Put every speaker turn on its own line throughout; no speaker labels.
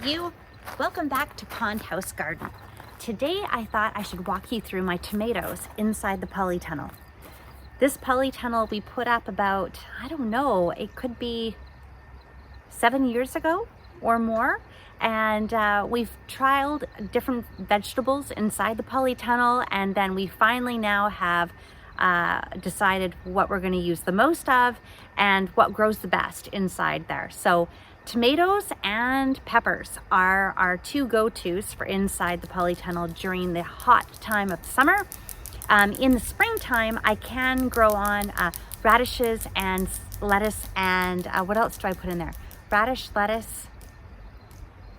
you. Welcome back to Pond House Garden. Today I thought I should walk you through my tomatoes inside the polytunnel. This polytunnel we put up about, I don't know, it could be 7 years ago or more. And we've trialed different vegetables inside the polytunnel, and then we finally now have decided what we're going to use the most of and what grows the best inside there. So tomatoes and peppers are our two go-tos for inside the polytunnel during the hot time of summer. In the springtime, I can grow on radishes and lettuce and what else do I put in there? Radish, lettuce.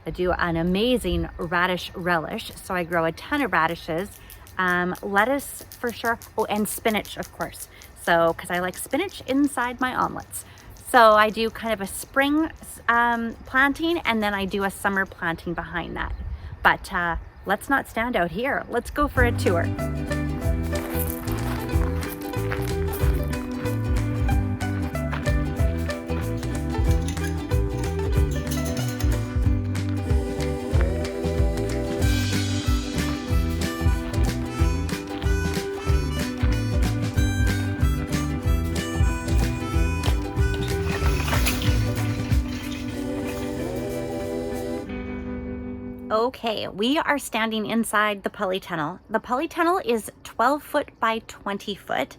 I do an amazing radish relish, so I grow a ton of radishes, lettuce for sure, oh, and spinach, of course. So, because I like spinach inside my omelets. So I do kind of a spring planting, and then I do a summer planting behind that. But let's not stand out here. Let's go for a tour. Okay, we are standing inside the polytunnel. The polytunnel is 12 foot by 20 foot,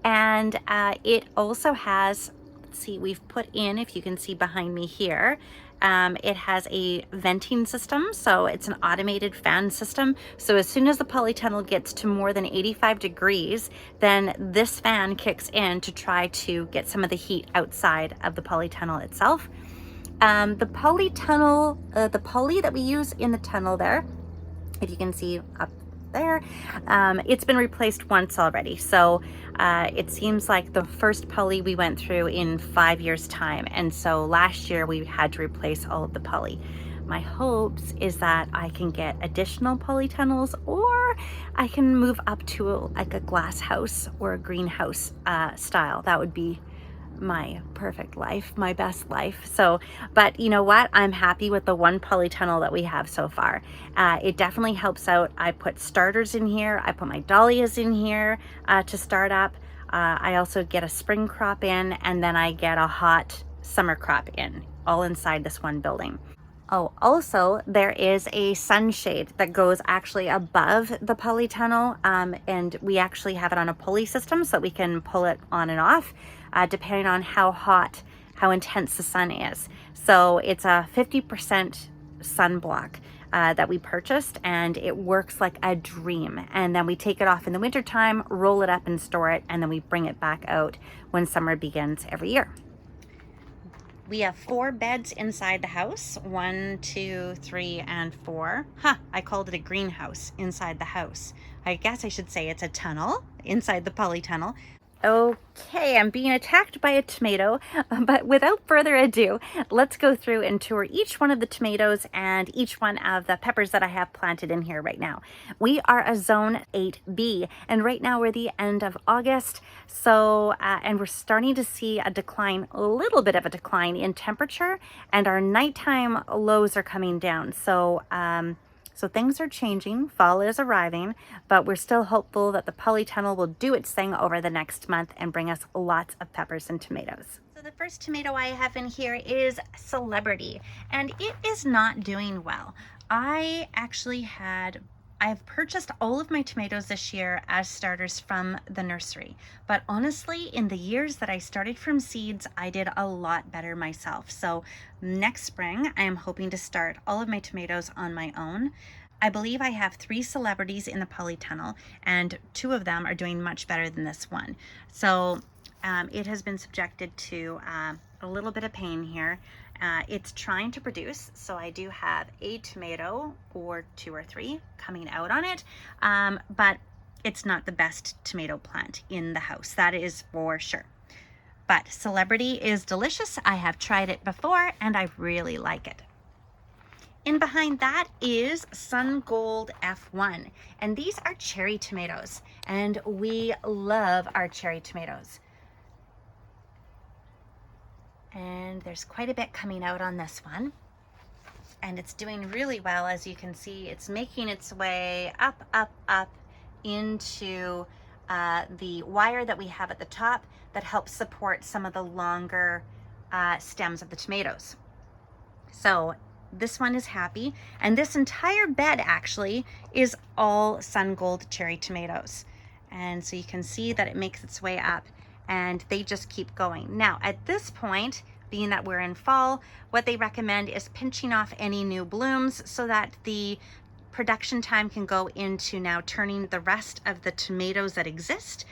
and it also has, let's see, we've put in, if you can see behind me here, it has a venting system, so it's an automated fan system. So as soon as the polytunnel gets to more than 85 degrees, then this fan kicks in to try to get some of the heat outside of the polytunnel itself. The polytunnel, the pulley that we use in the tunnel there, if you can see up there, it's been replaced once already. So it seems like the first pulley we went through in 5 years' time. And so last year we had to replace all of the pulley. My hopes is that I can get additional polytunnels, or I can move up to like a glass house or a greenhouse style. That would be my perfect life, my best life. So, but you know what? I'm happy with the one polytunnel that we have so far. It definitely helps out. I put starters in here. I put my dahlias in here to start up. I also get a spring crop in, and then I get a hot summer crop in, all inside this one building. Oh, also there is a sunshade that goes actually above the polytunnel, and we actually have it on a pulley system so we can pull it on and off depending on how hot, how intense the sun is. So it's a 50% sunblock that we purchased, and it works like a dream. And then we take it off in the wintertime, roll it up and store it, and then we bring it back out when summer begins every year. We have 4 beds inside the house. 1, 2, 3, and 4. I called it a greenhouse inside the house. I guess I should say it's a tunnel inside the polytunnel. Okay, I'm being attacked by a tomato, but without further ado, let's go through and tour each one of the tomatoes and each one of the peppers that I have planted in here right now. We are a zone 8B, and right now we're the end of August, so and we're starting to see a decline, a little bit of a decline in temperature, and our nighttime lows are coming down. So things are changing, fall is arriving, but we're still hopeful that the polytunnel will do its thing over the next month and bring us lots of peppers and tomatoes. So the first tomato I have in here is Celebrity, and it is not doing well. I've purchased all of my tomatoes this year as starters from the nursery, but honestly, in the years that I started from seeds, I did a lot better myself. So next spring, I am hoping to start all of my tomatoes on my own. I believe I have 3 celebrities in the polytunnel, and 2 of them are doing much better than this one. So it has been subjected to a little bit of pain here. It's trying to produce, so I do have a tomato or 2 or 3 coming out on it, but it's not the best tomato plant in the house, that is for sure. But Celebrity is delicious. I have tried it before and I really like it. In behind that is Sun Gold F1, and these are cherry tomatoes, and we love our cherry tomatoes. And there's quite a bit coming out on this one. and it's doing really well. As you can see, it's making its way up, up, up into the wire that we have at the top that helps support some of the longer stems of the tomatoes. So this one is happy, and this entire bed actually is all Sun Gold cherry tomatoes. And so you can see that it makes its way up, and they just keep going. Now at this point, being that we're in fall, what they recommend is pinching off any new blooms so that the production time can go into now turning the rest of the tomatoes that exist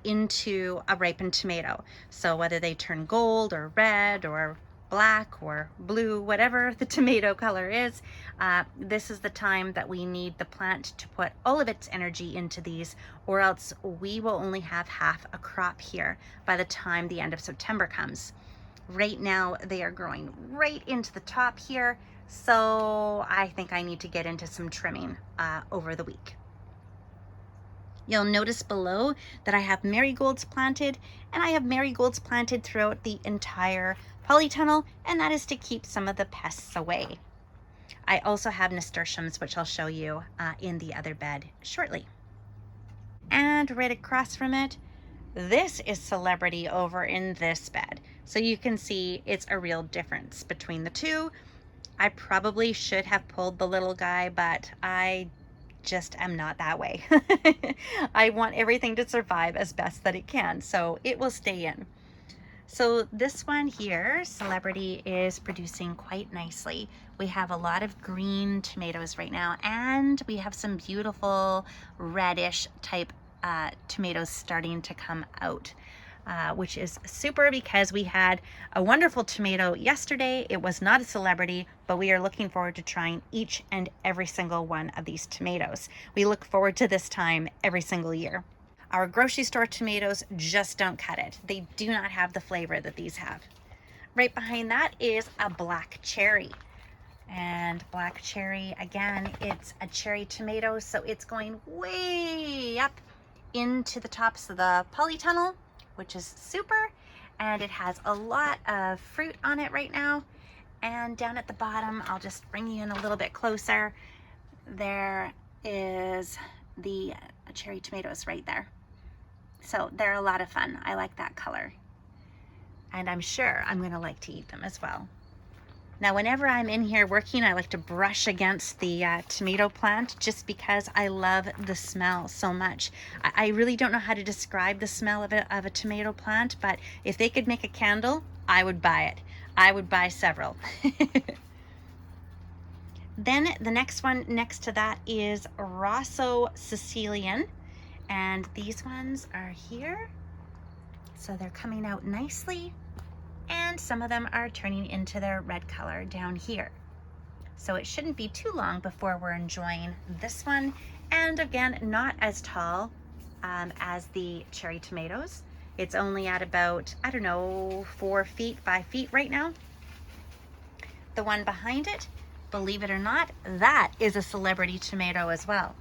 into a ripened tomato. So whether they turn gold or red or black or blue, whatever the tomato color is, this is the time that we need the plant to put all of its energy into these, or else we will only have half a crop here by the time the end of September comes. Right now they are growing right into the top here, so I think I need to get into some trimming over the week. You'll notice below that I have marigolds planted, and I have marigolds planted throughout the entire polytunnel, and that is to keep some of the pests away. I also have nasturtiums, which I'll show you in the other bed shortly. And right across from it, this is Celebrity over in this bed. So you can see it's a real difference between the two. I probably should have pulled the little guy, but I just am not that way. I want everything to survive as best that it can, so it will stay in. So this one here, Celebrity, is producing quite nicely. We have a lot of green tomatoes right now, and we have some beautiful reddish type tomatoes starting to come out, which is super because we had a wonderful tomato yesterday. It was not a Celebrity, but we are looking forward to trying each and every single one of these tomatoes. We look forward to this time every single year. Our grocery store tomatoes just don't cut it. They do not have the flavor that these have. Right behind that is a black cherry. And black cherry, again, it's a cherry tomato, so it's going way up into the tops of the polytunnel, which is super, and it has a lot of fruit on it right now. And down at the bottom, I'll just bring you in a little bit closer. There is the cherry tomatoes right there. So they're a lot of fun. I like that color, and I'm sure I'm gonna like to eat them as well. Now, whenever I'm in here working, I like to brush against the tomato plant just because I love the smell so much. I really don't know how to describe the smell of a tomato plant, but if they could make a candle, I would buy it. I would buy several. Then the next one next to that is Rosso Sicilian, and these ones are here. So they're coming out nicely, and some of them are turning into their red color down here. So it shouldn't be too long before we're enjoying this one. And again, not as tall as the cherry tomatoes. It's only at about, I don't know, 4 feet, 5 feet right now. The one behind it, believe it or not, that is a Celebrity tomato as well.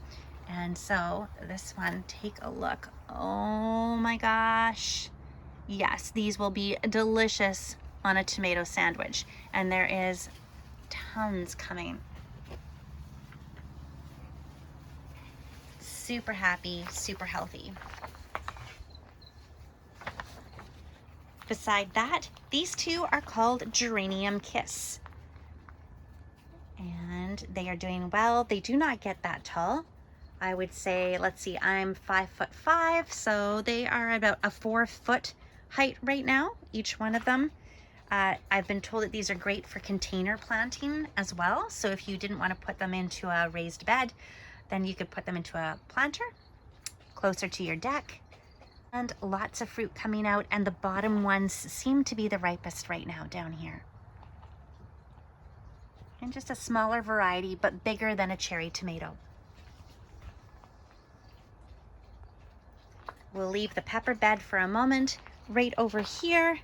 And so this one, take a look. Oh my gosh. Yes, these will be delicious on a tomato sandwich. And there is tons coming. Super happy, super healthy. Beside that, these two are called Geranium Kiss. And they are doing well. They do not get that tall. I would say, let's see, I'm 5'5", so they are about a 4 foot height right now, each one of them. I've been told that these are great for container planting as well. So if you didn't want to put them into a raised bed, then you could put them into a planter closer to your deck. And lots of fruit coming out, and the bottom ones seem to be the ripest right now down here. And just a smaller variety, but bigger than a cherry tomato. We'll leave the pepper bed for a moment. Right over here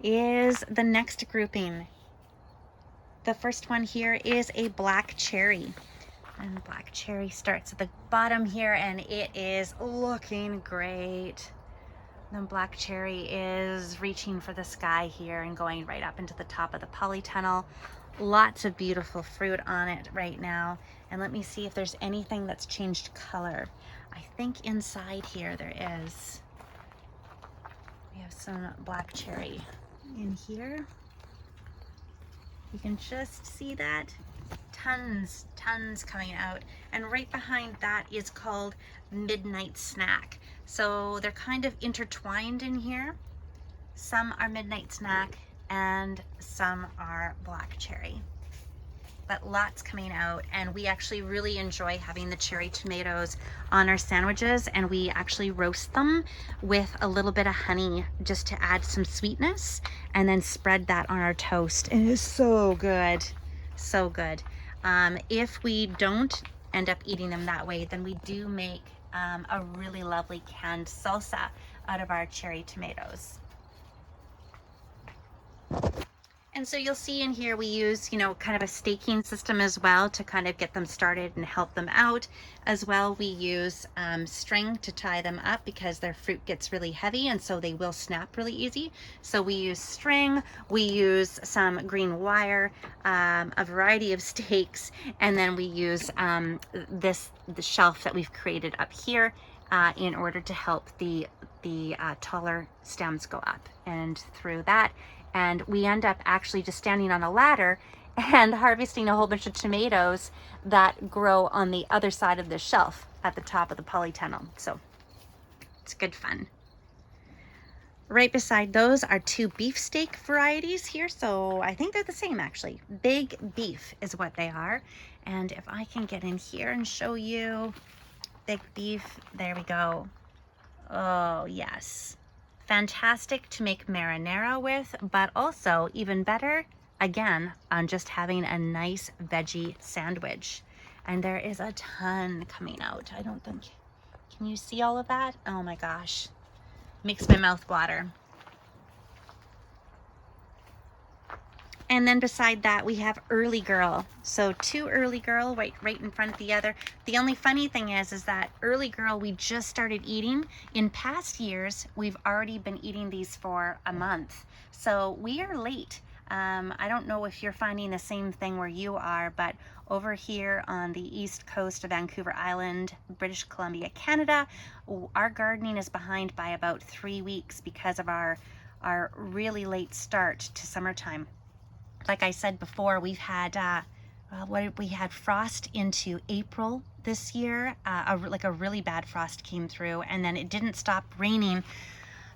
is the next grouping. The first one here is a black cherry. And black cherry starts at the bottom here, and it is looking great. The black cherry is reaching for the sky here and going right up into the top of the polytunnel. Lots of beautiful fruit on it right now. And let me see if there's anything that's changed color. I think inside here there is. We have some black cherry in here. You can just see that. Tons coming out. And right behind that is called Midnight Snack. So they're kind of intertwined in here. Some are Midnight Snack and some are black cherry. But lots coming out, and we actually really enjoy having the cherry tomatoes on our sandwiches, and we actually roast them with a little bit of honey just to add some sweetness, and then spread that on our toast. It is so good, so good. If we don't end up eating them that way, then we do make a really lovely canned salsa out of our cherry tomatoes. And so you'll see in here we use, you know, kind of a staking system as well to kind of get them started and help them out. As well, we use string to tie them up because their fruit gets really heavy and so they will snap really easy. So we use string, we use some green wire, a variety of stakes, and then we use the shelf that we've created up here in order to help the taller stems go up and through that. And we end up actually just standing on a ladder and harvesting a whole bunch of tomatoes that grow on the other side of the shelf at the top of the polytunnel. So it's good fun. Right beside those are two beefsteak varieties here. So I think they're the same actually. Big beef is what they are. And if I can get in here and show you big beef, there we go. Oh yes. Fantastic to make marinara with, but also even better, again, on just having a nice veggie sandwich. And there is a ton coming out. I don't think, can you see all of that? Oh my gosh, makes my mouth water. And then beside that, we have Early Girl. So two Early Girl right in front of the other. The only funny thing is that Early Girl, we just started eating. In past years, we've already been eating these for a month. So we are late. I don't know if you're finding the same thing where you are, but over here on the east coast of Vancouver Island, British Columbia, Canada, our gardening is behind by about 3 weeks because of our really late start to summertime. Like I said before, we've had we had frost into April this year. Like a really bad frost came through, and then it didn't stop raining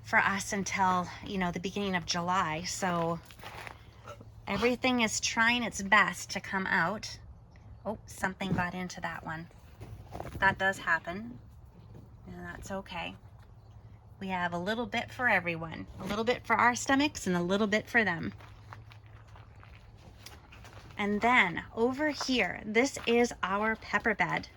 for us until, you know, the beginning of July. So everything is trying its best to come out. Oh, something got into that one. That does happen, and that's okay. We have a little bit for everyone, a little bit for our stomachs and a little bit for them. And then over here, this is our pepper bed.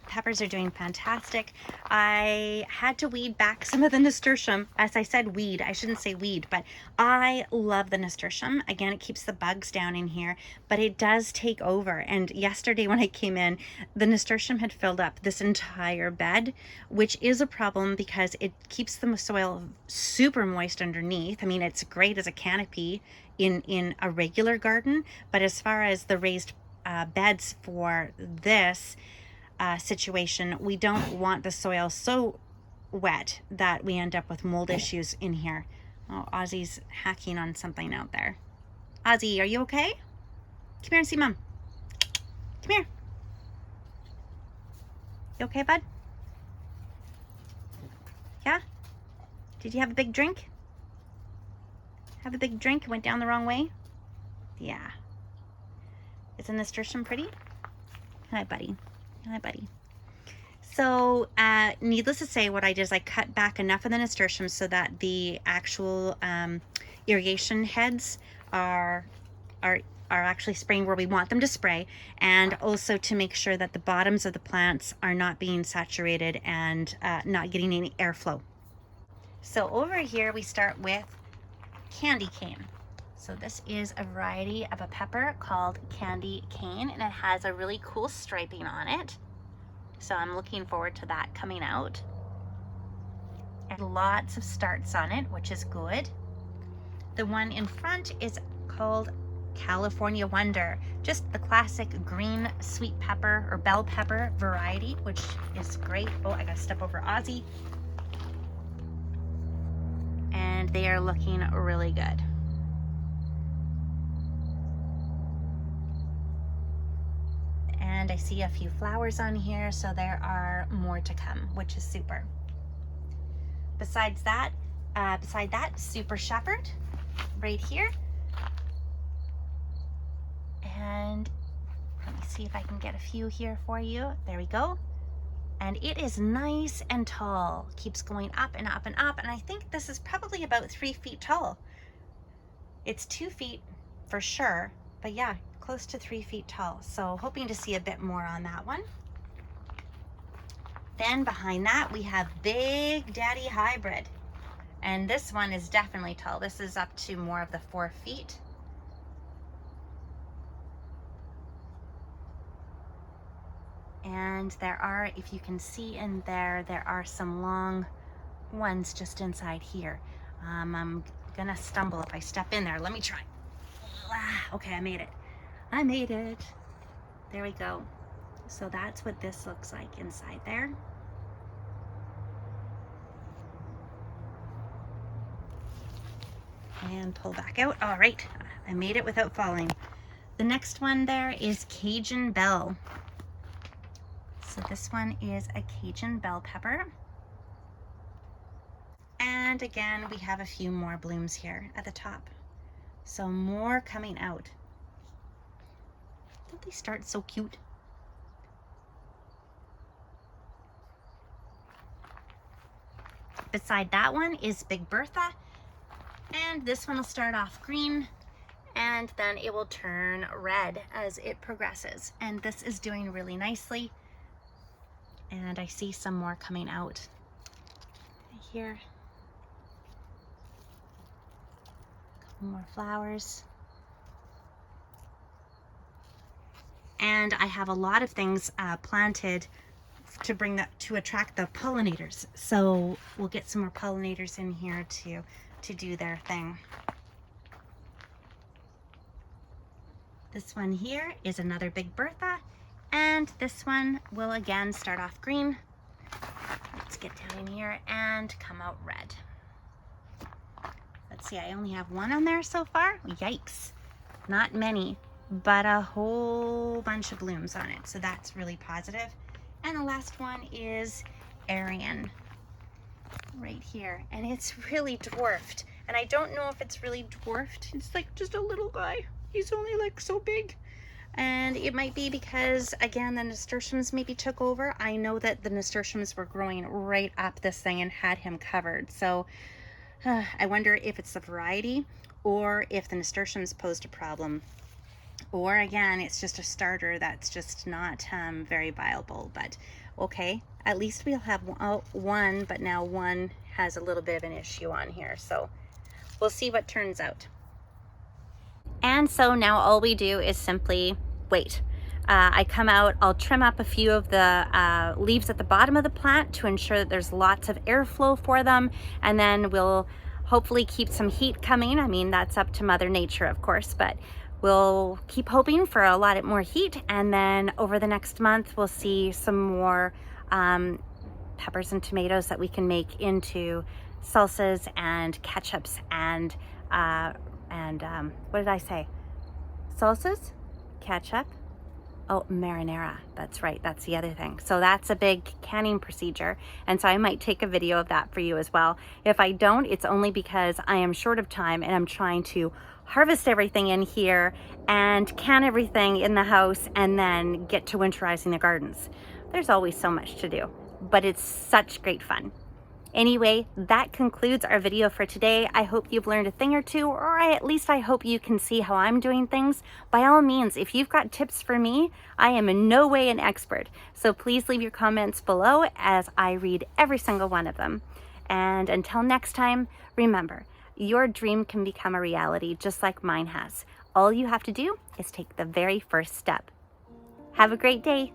Peppers are doing fantastic. I had to weed back some of the nasturtium. As I said, weed. I shouldn't say weed, but I love the nasturtium. Again, it keeps the bugs down in here, but it does take over. And yesterday when I came in, the nasturtium had filled up this entire bed, which is a problem because it keeps the soil super moist underneath. I mean, it's great as a canopy in a regular garden, but as far as the raised beds for this situation, we don't want the soil so wet that we end up with mold issues in here. Oh, Ozzy's hacking on something out there. Ozzy, are you okay? Come here and see Mom. Come here. You okay, bud? Yeah? Did you have a big drink? Have a big drink? Went down the wrong way? Yeah. Isn't nasturtium pretty? Hi, buddy. Hi, buddy. So, needless to say, what I did is I cut back enough of the nasturtium so that the actual irrigation heads are actually spraying where we want them to spray, and also to make sure that the bottoms of the plants are not being saturated and not getting any airflow. So over here we start with candy cane. So this is a variety of a pepper called candy cane, and it has a really cool striping on it. So I'm looking forward to that coming out. And lots of starts on it, which is good. The one in front is called California Wonder, just the classic green sweet pepper or bell pepper variety, which is great. Oh, I gotta step over Ozzy. And they are looking really good. And I see a few flowers on here, so there are more to come, which is super. Beside that, Super Shepherd right here. And let me see if I can get a few here for you. There we go. And it is nice and tall. Keeps going up and up and up. And I think this is probably about 3 feet tall. It's 2 feet for sure, but yeah, close to 3 feet tall. So hoping to see a bit more on that one. Then behind that, we have Big Daddy Hybrid. And this one is definitely tall. This is up to more of the 4 feet. And there are, if you can see in there, there are some long ones just inside here. I'm gonna stumble if I step in there. Let me try. Okay, I made it. I made it. There we go. So that's what this looks like inside there. And pull back out. All right, I made it without falling. The next one there is Cajun Bell. So this one is a Cajun bell pepper. And again, we have a few more blooms here at the top. So more coming out. Don't they start so cute? Beside that one is Big Bertha. And this one will start off green and then it will turn red as it progresses. And this is doing really nicely. And I see some more coming out here. A couple more flowers. And I have a lot of things planted to attract the pollinators. So we'll get some more pollinators in here to do their thing. This one here is another Big Bertha. And this one will again start off green. Let's get down in here and come out red. Let's see, I only have one on there so far. Yikes, not many, but a whole bunch of blooms on it. So that's really positive. And the last one is Aryan right here. And it's really dwarfed. And I don't know if it's really dwarfed. It's like just a little guy. He's only like so big. And it might be because, again, the nasturtiums maybe took over. I know that the nasturtiums were growing right up this thing and had him covered. So I wonder if it's the variety or if the nasturtiums posed a problem. Or again, it's just a starter that's just not very viable. But okay, at least we'll have one, but now one has a little bit of an issue on here. So we'll see what turns out. And so now all we do is simply wait. I come out, I'll trim up a few of the leaves at the bottom of the plant to ensure that there's lots of airflow for them. And then we'll hopefully keep some heat coming. I mean, that's up to Mother Nature, of course, but we'll keep hoping for a lot more heat. And then over the next month, we'll see some more peppers and tomatoes that we can make into salsas and ketchups and what did I say? Salsas, ketchup, oh, marinara. That's right, that's the other thing. So that's a big canning procedure. And so I might take a video of that for you as well. If I don't, it's only because I am short of time and I'm trying to harvest everything in here and can everything in the house and then get to winterizing the gardens. There's always so much to do, but it's such great fun. Anyway, that concludes our video for today. I hope you've learned a thing or two, or at least I hope you can see how I'm doing things. By all means, if you've got tips for me, I am in no way an expert. So please leave your comments below as I read every single one of them. And until next time, remember, your dream can become a reality just like mine has. All you have to do is take the very first step. Have a great day.